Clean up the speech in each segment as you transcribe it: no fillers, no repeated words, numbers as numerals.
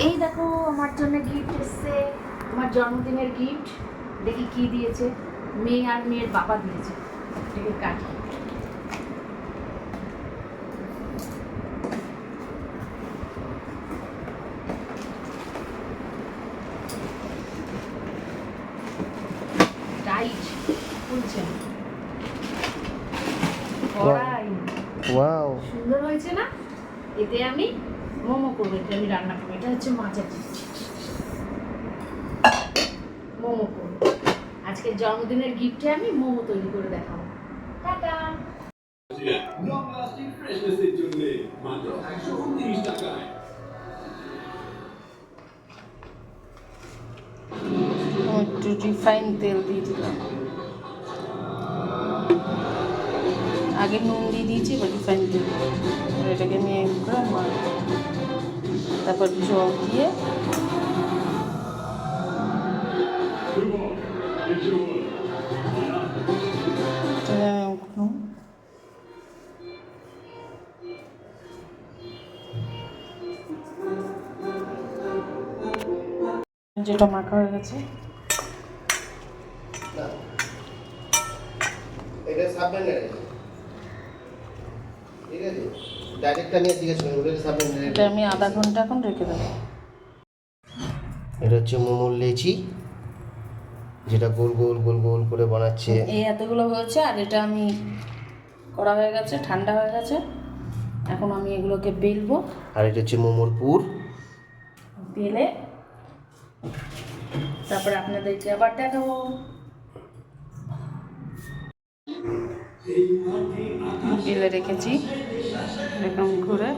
এই দেখো আমার জন্য গিফট এসছে, আমার জন্মদিনের গিফট। দেখি কি দিয়েছে। মেয়ে আর মেয়ের বাবা দিয়েছে। এটাকে কাটি। টাইট খুলছে। ওয়াও, সুন্দর হয়েছে না? এতে আমি মোমো করবো, এটা আমি রান্না করবো। এটা হচ্ছে মাছের মোমো করবো। আজকের জন্মদিনের গিফটে আমি মোমো তৈরি করে দেখাবো। টাটা। একটু রিফাইন তেল দিয়ে দিলাম। আগে নুন দিয়ে দিয়েছি, এবার রিফাইন তেল। এটাকে নিয়ে তারপর জল দিয়ে যেটা মাখা হয়ে গেছে এটা সাবমেরিন, ঠিক আছে? ডাইরেক্ট আমি জিজ্ঞেস করি, ওটা সাবমেরিন। এটা আমি আধা ঘন্টা এখন রেখে দেবো। এটা হচ্ছে মোমোর লেচি, যেটা গোল গোল গোল গোল করে বানাচ্ছে। এই এতগুলো হয়েছে, আর এটা আমি করা হয়ে গেছে, ঠান্ডা হয়ে গেছে। এখন আমি এগুলোকে বেলবো। আর এটা হচ্ছে মোমোর পুর। বেলে তারপরে আপনাদেরকে আবার দেখাবো। বেলে রেখেছি এরকম করে।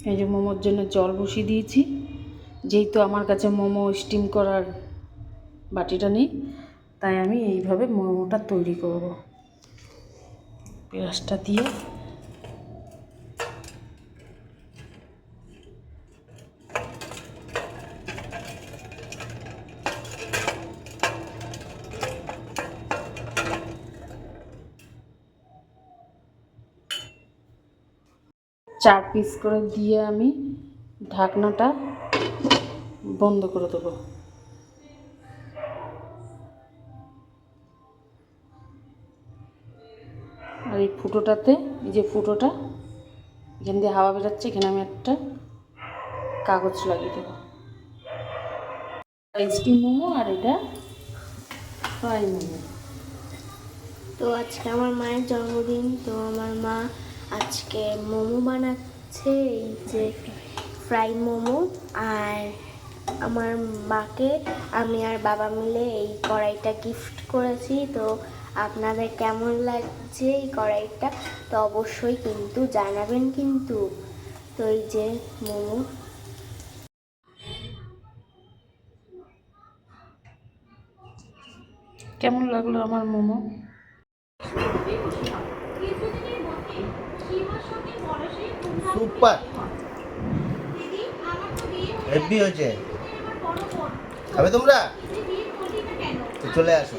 এই যে মোমোর জন্য জল বসিয়ে দিয়েছি। যেহেতু আমার কাছে মোমো স্টিম করার বাটিটা নেই, তাই আমি এইভাবে মোমোটা তৈরি করব। পেঁয়াজটা দিয়ে চার পিস করে দিয়ে আমি ঢাকনাটা বন্ধ করে দেবো। আর এই ফুটোটাতে, এই যে ফুটোটা, এখান দিয়ে হাওয়া বেরোচ্ছে, এখানে আমি একটা কাগজ লাগিয়ে দেবো। স্টিম মোমো আর এটা ফ্রাই মোমো। তো আজকে আমার মায়ের জন্মদিন, তো আমার মা আজকে মোমো বানাচ্ছে, এই যে ফ্রাই মোমো। আর আমার মাকে আমি আর বাবা মিলে এই কড়াইটা গিফট করেছি। তো আপনাদের কেমন লাগছে এই কড়াইটা, তো অবশ্যই কিন্তু জানাবেন কিন্তু। তো এই যে মোমো, কেমন লাগলো আমার মোমো? সুপার, হেভি হয়েছে। খাবে তোমরা? চলে আসো।